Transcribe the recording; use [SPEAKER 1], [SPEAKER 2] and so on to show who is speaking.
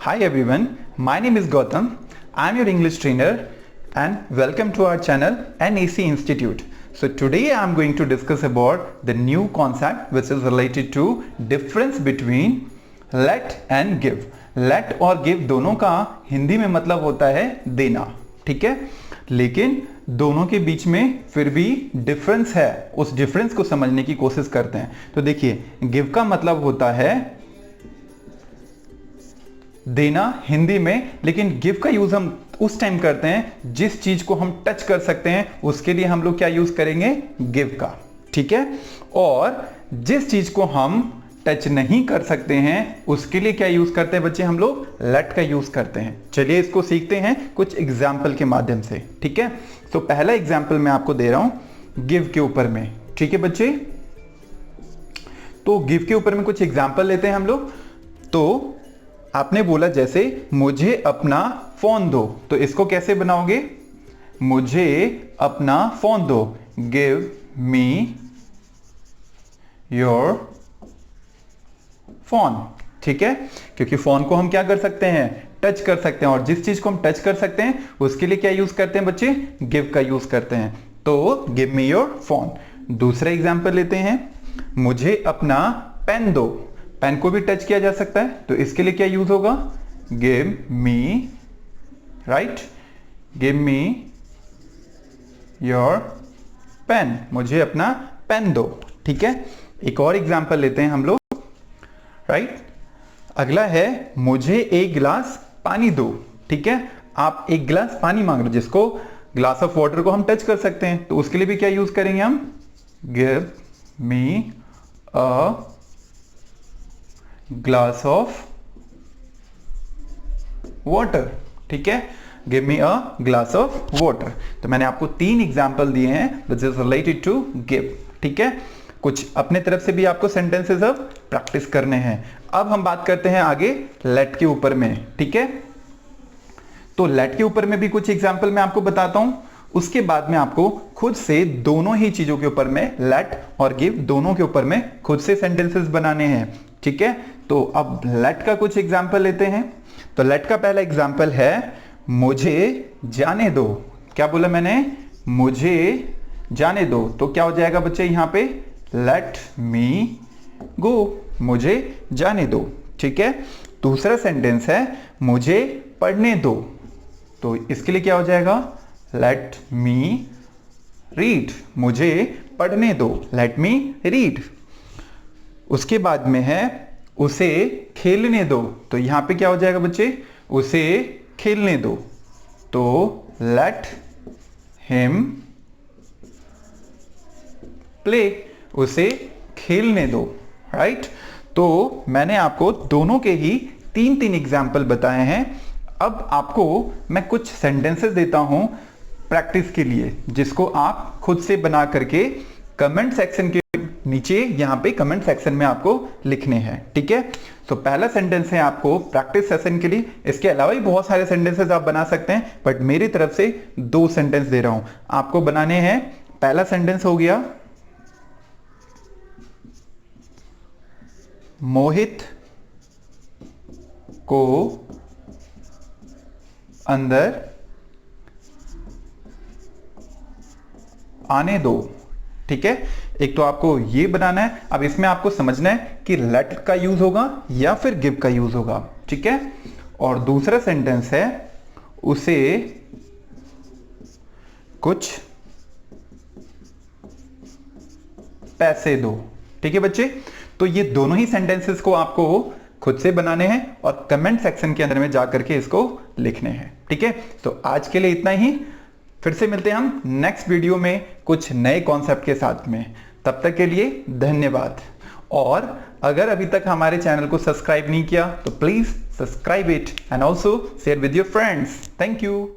[SPEAKER 1] Hi everyone, my name is Gautam. I am your English trainer and welcome to our channel NEC Institute. So today I am going to discuss about the new concept which is related to difference between let and give. Let और give दोनों का हिंदी में मतलब होता है देना, ठीक है, लेकिन दोनों के बीच में फिर भी डिफरेंस है, उस डिफरेंस को समझने की कोशिश करते हैं। तो देखिए, गिव का मतलब होता है देना हिंदी में, लेकिन गिव का यूज हम उस टाइम करते हैं जिस चीज को हम टच कर सकते हैं, उसके लिए हम लोग क्या यूज करेंगे, गिव का, ठीक है। और जिस चीज को हम टच नहीं कर सकते हैं उसके लिए क्या यूज करते हैं बच्चे, हम लोग लेट का यूज करते हैं। चलिए इसको सीखते हैं कुछ एग्जाम्पल के माध्यम से, ठीक है। तो पहला एग्जाम्पल मैं आपको दे रहा हूं गिव के ऊपर में, ठीक है बच्चे। तो गिव के ऊपर में कुछ एग्जाम्पल लेते हैं हम लोग। तो आपने बोला जैसे मुझे अपना फोन दो, तो इसको कैसे बनाओगे, मुझे अपना फोन दो, गिव मी योर फोन, ठीक है। क्योंकि फोन को हम क्या कर सकते हैं, टच कर सकते हैं, और जिस चीज को हम टच कर सकते हैं उसके लिए क्या यूज करते हैं बच्चे, गिव का यूज करते हैं। तो गिव मी योर फोन। दूसरा एग्जांपल लेते हैं, मुझे अपना पेन दो। पेन को भी टच किया जा सकता है, तो इसके लिए क्या यूज होगा, give me, right, give me your pen, मुझे अपना पेन दो, ठीक है। एक और एग्जांपल लेते हैं हम लोग, राइट। अगला है मुझे एक गिलास पानी दो, ठीक है। आप एक गिलास पानी मांग रहे हो, जिसको ग्लास ऑफ वाटर को हम टच कर सकते हैं, तो उसके लिए भी क्या यूज करेंगे हम, give me a glass of water, ठीक है, give me a glass of water. तो मैंने आपको 3 एग्जांपल दिए हैं which is related to give, ठीक है। कुछ अपने तरफ से भी आपको सेंटेंसेस अब प्रैक्टिस करने हैं। अब हम बात करते हैं आगे लेट के ऊपर में, ठीक है। तो लेट के ऊपर में भी कुछ एग्जांपल मैं आपको बताता हूं, उसके बाद में आपको खुद से दोनों ही चीजों के ऊपर में, लेट और गिव दोनों के ऊपर में खुद से सेंटेंसेस बनाने हैं, ठीक है। तो अब लेट का कुछ एग्जांपल लेते हैं। तो लेट का पहला एग्जांपल है मुझे जाने दो। क्या बोला मैंने, मुझे जाने दो। तो क्या हो जाएगा बच्चे यहां पे, लेट मी गो, मुझे जाने दो, ठीक है। दूसरा सेंटेंस है मुझे पढ़ने दो, तो इसके लिए क्या हो जाएगा, लेट मी रीड, मुझे पढ़ने दो, लेट मी रीड। उसके बाद में है उसे खेलने दो, तो यहां पे क्या हो जाएगा बच्चे, उसे खेलने दो, तो लेट हिम प्ले, उसे खेलने दो, राइट। तो मैंने आपको दोनों के ही 3 एग्जाम्पल बताए हैं। अब आपको मैं कुछ सेंटेंसेस देता हूं प्रैक्टिस के लिए, जिसको आप खुद से बना करके कमेंट सेक्शन के नीचे यहां पे कमेंट सेक्शन में आपको लिखने हैं, ठीक है। तो पहला सेंटेंस है आपको प्रैक्टिस सेशन के लिए, इसके अलावा भी बहुत सारे सेंटेंसेस आप बना सकते हैं, बट मेरी तरफ से 2 सेंटेंस दे रहा हूं आपको बनाने हैं। पहला सेंटेंस हो गया, मोहित को अंदर आने दो, ठीक है। एक तो आपको ये बनाना है, अब इसमें आपको समझना है कि लेट का यूज होगा या फिर गिव का यूज होगा, ठीक है। और दूसरा सेंटेंस है उसे कुछ पैसे दो, ठीक है बच्चे। तो ये दोनों ही सेंटेंसेस को आपको खुद से बनाने हैं और कमेंट सेक्शन के अंदर में जाकर के इसको लिखने हैं, ठीक है। तो आज के लिए इतना ही, फिर से मिलते हैं हम नेक्स्ट वीडियो में कुछ नए कॉन्सेप्ट के साथ में। तब तक के लिए धन्यवाद। और अगर अभी तक हमारे चैनल को सब्सक्राइब नहीं किया तो please subscribe it and also share with your friends. Thank you.